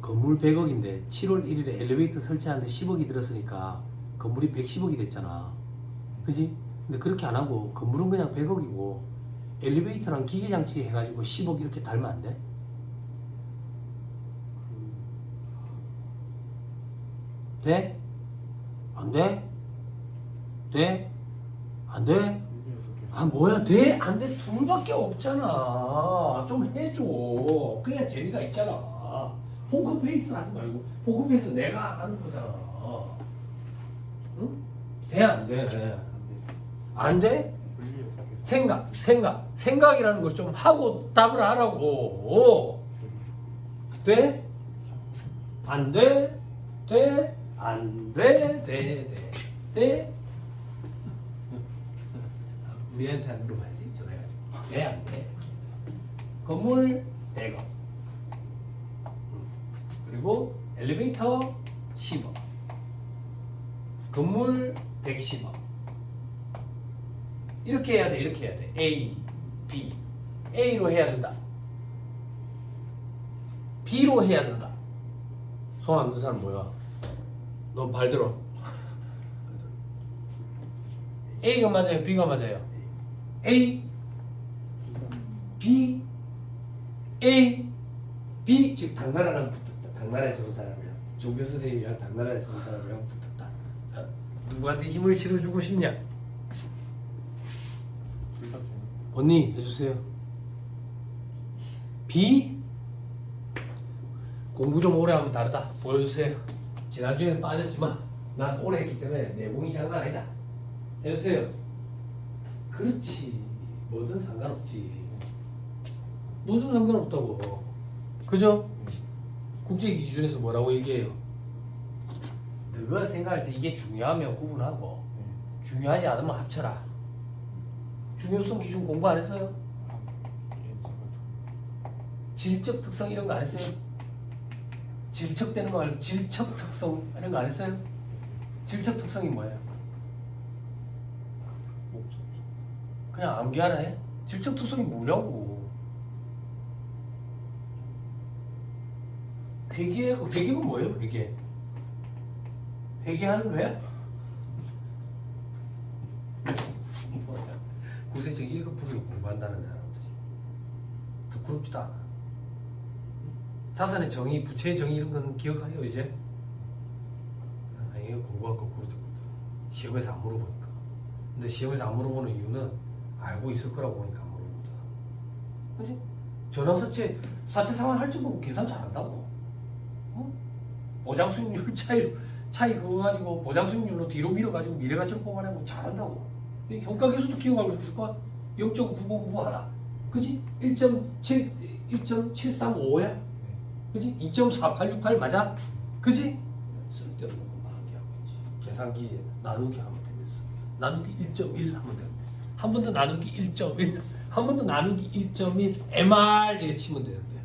건물 100억인데 7월 1일에 엘리베이터 설치하는데 10억이 들었으니까 건물이 110억이 됐잖아. 그지? 근데 그렇게 안 하고 건물은 그냥 100억이고 엘리베이터랑 기계장치 해가지고 10억 이렇게 달면 안 돼? 돼? 안 돼? 돼? 안 돼? 아 뭐야, 돼? 안 돼? 둘밖에 없잖아. 좀 해줘. 그래야 재미가 있잖아. 포크페이스 하지 말고 포크페이스 내가 하는 거잖아. 응? 돼? 안 돼? 안 돼? 생각이라는 걸 좀 하고 답을 하라고. 돼? 안 돼? 돼? 안 돼? 돼? 돼? 우리한테 안 물어봐야지. 전화해가지고. 돼? 안 돼? 건물 100억. 그리고 엘리베이터 10억. 건물 110억. 이렇게 해야 돼. 이렇게 해야 돼. A, B. A로 해야 된다. B로 해야 된다. 손 안 든 사람 뭐야? 너 발 들어. A가 맞아요? B가 맞아요? A, B, A, B. 즉 당나라랑 붙었다. 당나라에서 온 사람이랑 조교 선생님이랑 당나라에서 온 사람이랑 붙었다. 누구한테 힘을 실어주고 싶냐? 둘다 되는. 언니 해주세요. B. 공부 좀 오래 하면 다르다. 보여주세요. 지난주에는 빠졌지만 난 오래 했기 때문에 내공이 장난 아니다. 해주세요. 그렇지. 뭐든 상관없지. 뭐든 상관없다고. 그죠? 국제 기준에서 뭐라고 얘기해요? 너가 생각할 때 이게 중요하면 구분하고 중요하지 않으면 합쳐라. 중요성 기준 공부 안 했어요? 질적 특성 이런 거 안 했어요? 질척되는 거 말고 질적 특성 이런 거 안 했어요? 질적 특성이 뭐예요? 목적. 그냥 암기하라 해? 질적 특성이 뭐냐고. 회계가 뭐예요? 회계하는 거야? 뭐야? 구세적 1급 부기로 공부한다는 사람들이 부끄럽지도 않아. 자산의 정의, 부채의 정의 이런 건 기억하세요 이제? 아니 이거 공부가 거꾸로 됐거든. 시험에서 안 물어보니까. 근데 시험에서 안 물어보는 이유는 알고 있을 거라고 보니까 안 물어보거든. 그치? 전환사채 상환 할 줄 모르고 계산 잘한다고. 어? 보장 수익률 차이 그거 가지고 보장 수익률로 뒤로 밀어가지고 미래가치로 뽑아내면 잘한다고. 효과계수도 기억하고 있을 거야. 0.909 하나. 그지? 1.7355야? 그지? 2.4868 맞아? 그지? 쓸데없는 것만 하고 있지. 계산기에 나누기 하면 되겠어. 나누기 1.1 하면 돼. 한 번 더 나누기 1.1, 한 번 더 나누기 1.1, MR 이렇게 치면 되는데.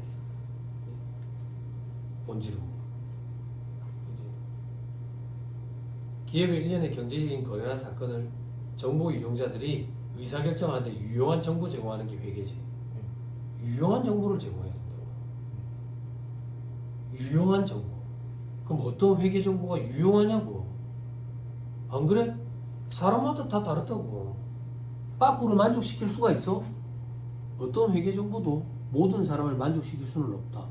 본질은 그지? 기업의 일련의 경제적인 거래나 사건을 정보 이용자들이 의사결정하는데 유용한 정보 제공하는 게 회계지. 유용한 정보를 제공해야 된다고. 유용한 정보. 그럼 어떤 회계 정보가 유용하냐고. 안 그래? 사람마다 다 다르다고. 빠꾸를 만족시킬 수가 있어? 어떤 회계 정보도 모든 사람을 만족시킬 수는 없다.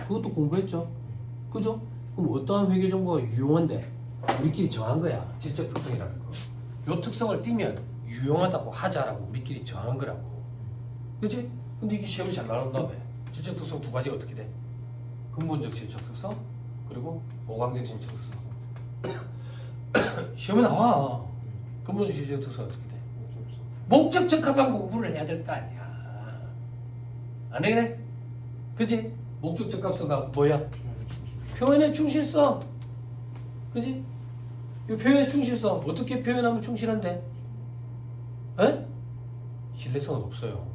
그것도 공부했죠? 그죠? 그럼 어떠한 회계 정보가 유용한데 우리끼리 정한 거야. 질적 특성이라는 거. 요 특성을 띠면 유용하다고 하자라고 우리끼리 정한 거라고. 그치? 근데 이게 시험이 잘 나온다며. 질적 특성 두 가지가 어떻게 돼? 근본적 질적 특성 그리고 오감적 질적 특성. 시험에 나와. 근본적 질적 특성 어떻게 돼? 목적 적합한 공부를 해야 될 거 아니야. 안 되겠네? 그치? 목적 적합성가 뭐야? 표현의 충실성. 그치? 이 표현의 충실성 어떻게 표현하면 충실한데? 에? 신뢰성은 없어요.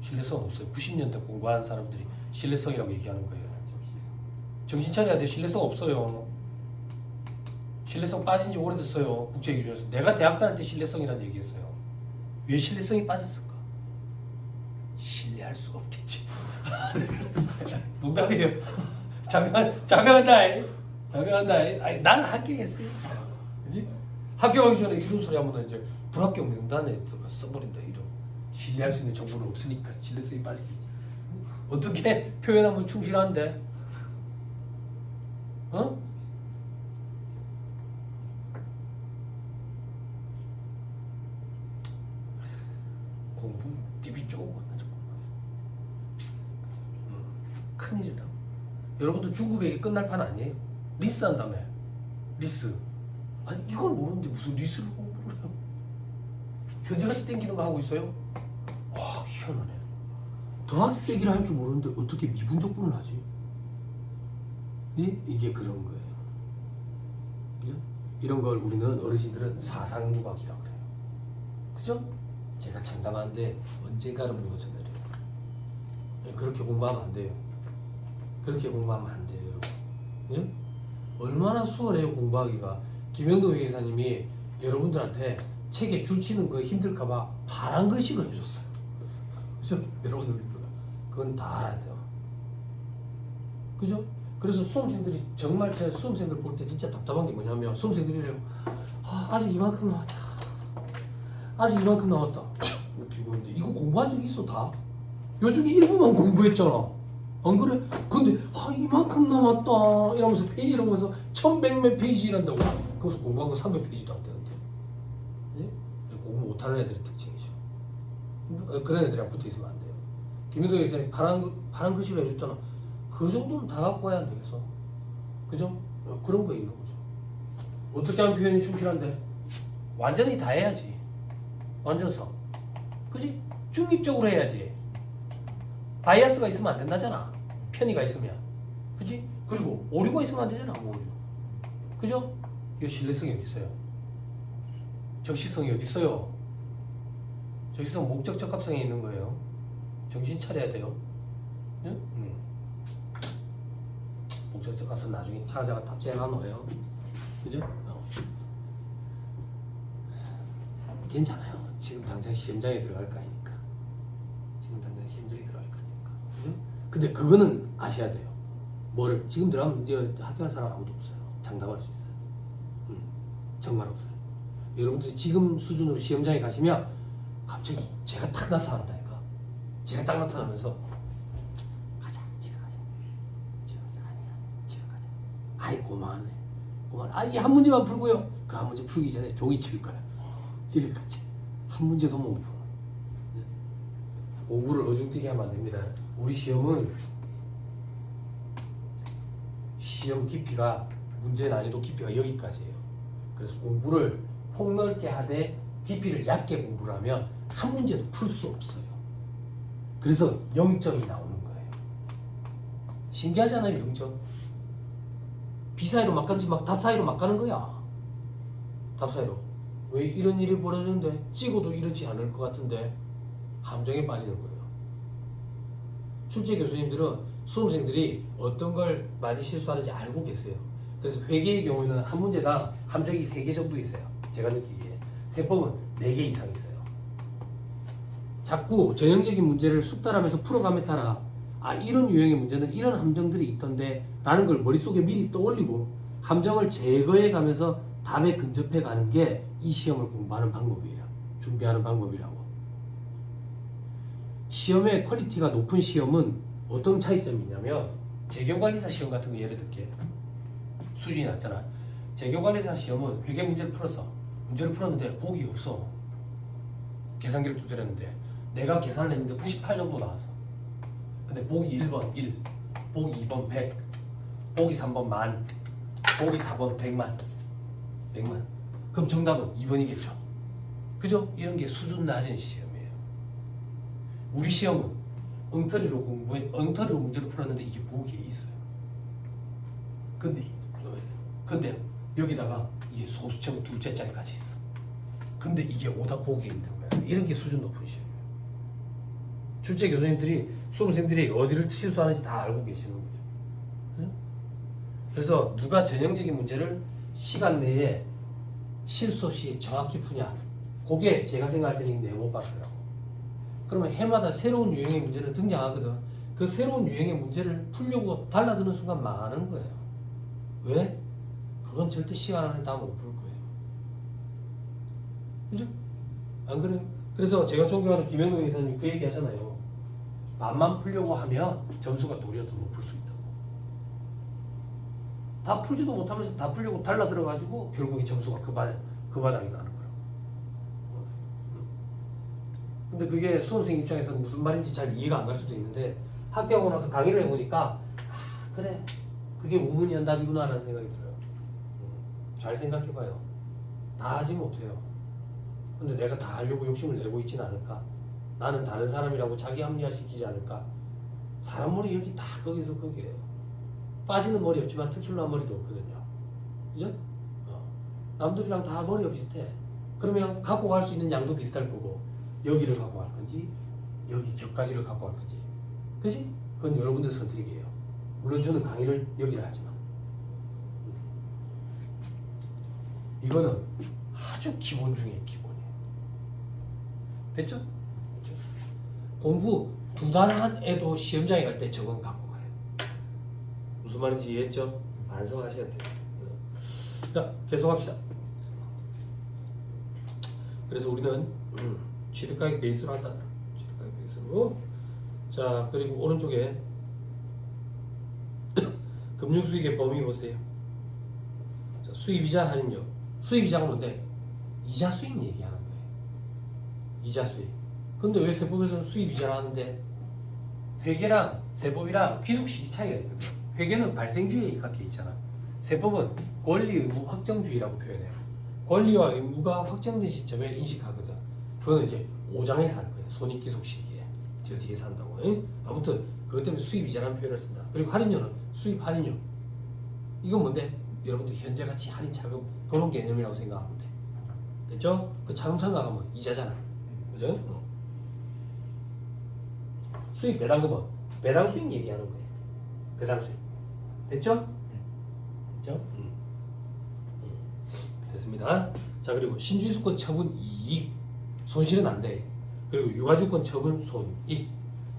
신뢰성은 없어요. 90년대 공부한 사람들이 신뢰성이라고 얘기하는 거예요. 정신 차려야 돼. 신뢰성 없어요. 신뢰성 빠진 지 오래됐어요. 국제기준에서. 내가 대학 다닐 때 신뢰성이라는 얘기했어요. 왜 신뢰성이 빠졌을까? 신뢰할 수가 없겠지. 농담이에요. 잠깐만다. 아니, 난 합격했어요. 그지? 합격하기 전에 이런 소리 하면 이제 불합격 명단에 써버린다. 이런 신뢰할 수 있는 정보는 없으니까 신뢰성이 빠지겠지. 어떻게 표현하면 충실한데? 어? 공부 DB 조금 큰일이라. 여러분들 중국에 끝날 판 아니에요? 리스 한다며. 리스. 아니 이걸 모르는데 무슨 리스를 공부를 해요? 현재같이 땡기는 거 하고 있어요? 와 희한하네. 더하기 빼기를 할 줄 모르는데 어떻게 미분적분을 하지? 이게 그런 거예요. 그죠? 이런 걸 우리는 어르신들은 사상누각이라고 그래요. 그죠? 제가 장담하는데 언젠가는 무너져 내려요. 그렇게 공부하면 안 돼요. 그렇게 공부하면 안 돼요, 여러분. 네? 얼마나 수월해요, 공부하기가. 김영도 회계사님이 여러분들한테 책에 줄 치는 거 힘들까봐 파란 글씨를 해줬어요. 그죠? 여러분들 그건 다 알아야 돼요. 그죠? 그래서 수험생들이 정말 제 수험생들 볼 때 진짜 답답한 게 뭐냐면 수험생들이래요. 아직 이만큼 남았다. 아직 이만큼 남았다. 웃기고 있는데 이거 공부한 적 있어 다? 요즘에 일부만 공부했잖아. 안 그래? 근데 이만큼 남았다 이러면서 페이지를 보면서 1100몇 페이지 이란다고. 거기서 공부한 거 300페이지도 안 되는데. 예? 공부 못하는 애들의 특징이죠. 그런 애들이랑 붙어있으면 안 돼요. 김윤동 선생님 파란 글씨로 해줬잖아. 그 정도는 다 갖고 와야 안 되겠어. 그죠? 그런 거 있는 거죠. 어떻게 하면 표현이 충실한데? 완전히 다 해야지. 완전성. 그지? 중립적으로 해야지. 바이아스가 있으면 안 된다잖아. 편의가 있으면. 그지? 그리고 오류가 있으면 안 되잖아. 오류. 그죠? 이 신뢰성이 어디 있어요? 적시성이 어디 있어요? 적시성 목적 적합성에 있는 거예요. 정신 차려야 돼요. 응? 목적 적합성 나중에 찾아가 탑재해 놔놓아요. 그죠? 괜찮아요. 지금 당장 시험장에 들어갈 거 아니니까. 지금 당장 시험장에 들어갈 거 아니니까. 그죠? 근데 그거는 아셔야 돼요. 뭐를 지금 들어가면 합격할 사람 아무도 없어요. 장담할 수 있어요. 정말 없어요. 여러분들이 지금 수준으로 시험장에 가시면 갑자기 제가 탁 나타난다니까. 제가 딱 나타나면서 가자, 집에 가자. 아니야, 집에 가자. 아이 고마워네. 이 한 문제만 풀고요. 그 한 문제 풀기 전에 종이 칠 거야. 집에 가자. 한 문제도 못 풀어. 공부를 어중뛰게 하면 안 됩니다. 우리 시험은 시험 깊이가 문제 난이도 깊이가 여기까지예요. 그래서 공부를 폭넓게 하되 깊이를 얕게 공부를 하면 한 문제도 풀 수 없어요. 그래서 0점이 나오는 거예요. 신기하잖아요. 0점. B 사이로 막 가지 답 사이로 막 가는 거야. 답 사이로. 왜 이런 일이 벌어지는데 찍어도 이러지 않을 것 같은데 함정에 빠지는 거예요. 출제 교수님들은 수험생들이 어떤 걸 많이 실수하는지 알고 계세요. 그래서 회계의 경우에는 한 문제당 함정이 3개 정도 있어요. 제가 느끼기에. 세법은 4개 이상 있어요. 자꾸 전형적인 문제를 숙달하면서 풀어감에 따라 이런 유형의 문제는 이런 함정들이 있던데 라는 걸 머릿속에 미리 떠올리고 함정을 제거해 가면서 답에 근접해 가는 게 이 시험을 공부하는 방법이에요. 준비하는 방법이라고. 시험의 퀄리티가 높은 시험은 어떤 차이점이 있냐면 재경관리사 시험 같은 거 예를 들게 수준이 낮잖아. 재경관리사 시험은 회계 문제를 문제를 풀었는데 복이 없어. 계산기를 두드렸는데 내가 계산을 했는데 98 정도 나왔어. 근데 복이 1번 1, 복이 2번 100, 복이 3번 10,000, 복이 4번 100만. 그럼 정답은 2번이겠죠. 그죠? 이런 게 수준 낮은 시험이에요. 우리 시험은 엉터리로 문제를 풀었는데 이게 복이 있어요. 근데 여기다가 이게 소수점 둘째 자리까지 있어. 근데 이게 오답 복이 있는 거야. 이런 게 수준 높은 시험이에요. 출제 교수님들이 수험생들이 어디를 실수하는지 다 알고 계시는 거죠. 응? 그래서 누가 전형적인 문제를 시간 내에 실수 없이 정확히 푸냐, 그게 제가 생각할 때는 네모박스라고. 그러면 해마다 새로운 유형의 문제는 등장하거든. 그 새로운 유형의 문제를 풀려고 달라드는 순간 망하는 거예요. 왜? 그건 절대 시간 안에 다 못 풀 거예요. 그죠? 안 그래요? 그래서 제가 존경하는 김영동 의사님이 그 얘기 하잖아요. 반만 풀려고 하면 점수가 도리어 더 높을 수 있다고. 다 풀지도 못하면서 다 풀려고 달라들어가지고 결국에 점수가 그 바닥이 나는 거라고. 근데 그게 수험생 입장에서 무슨 말인지 잘 이해가 안 갈 수도 있는데 학교하고 나서 강의를 해보니까 그래, 그게 우문현답이구나 라는 생각이 들어요. 잘 생각해봐요. 다 하지 못해요. 근데 내가 다 하려고 욕심을 내고 있진 않을까? 나는 다른 사람이라고 자기 합리화시키지 않을까? 사람 머리 여기 다 거기서 거기에요. 빠지는 머리 없지만 특출난 머리도 없거든요. 그죠? 남들이랑 다 머리가 비슷해. 그러면 갖고 갈 수 있는 양도 비슷할 거고 여기를 갖고 갈 건지 여기 격가지를 갖고 갈 건지, 그지? 그건 여러분들 선택이에요. 물론 저는 강의를 여기를 하지만 이거는 아주 기본 중에 기본이에요. 됐죠? 됐죠? 공부 2달 한 애도 시험장에 갈 때 저건 갖고 가요. 무슨 말인지 이해했죠? 반성하셔야 돼요. 자, 계속합시다. 그래서 우리는 취득가액 베이스로 한다. 취득가액 베이스로. 자, 그리고 오른쪽에 금융수익의 범위 보세요. 자, 수입이자 할인료. 수입이자가 뭔데? 이자 수익 얘기하는 거예요. 이자 수익. 근데 왜 세법에서는 수입이자를 하는데 회계랑 세법이랑 귀속식이 차이가 있거든. 회계는 발생주의에 입각해 있잖아. 세법은 권리 의무 확정주의라고 표현해요. 권리와 의무가 확정된 시점에 인식하거든. 그거는 이제 5장에서 할 거예요. 손익귀속시기에. 저 뒤에서 한다고. 응? 아무튼 그것 때문에 수입이자라는 표현을 쓴다. 그리고 할인료는 수입 할인료. 이건 뭔데? 여러분들 현재 가치 할인 차금 그런 개념이라고 생각하면 돼. 됐죠? 그 차금 생각하면 이자잖아. 그죠? 수익 배당금은 배당 수익 얘기하는 거예요. 배당 수익. 됐죠? 됐죠? 됐습니다. 자, 그리고 신주유수권 처분 이익 손실은 안 돼. 그리고 유가주권 처분 손익.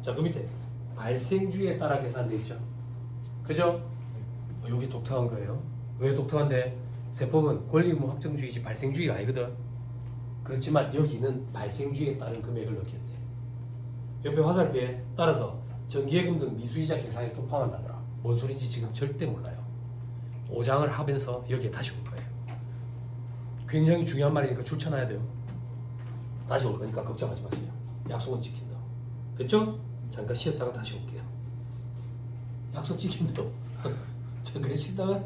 자, 그 밑에 발생주의에 따라 계산돼 있죠. 그죠? 여기 독특한 거예요. 왜 독특한데? 세법은 권리의무 확정주의지 발생주의가 아니거든. 그렇지만 여기는 발생주의에 따른 금액을 넣겠대. 옆에 화살표에 따라서 정기예금 등 미수이자 계산에 또 포함한다더라. 뭔 소린지 지금 절대 몰라요. 5장을 하면서 여기에 다시 올 거예요. 굉장히 중요한 말이니까 줄쳐놔야 돼요. 다시 올 거니까 걱정하지 마세요. 약속은 지킨다. 됐죠? 잠깐 쉬었다가 다시 올게요. 약속 지킨다고. 잠깐 쉬었다가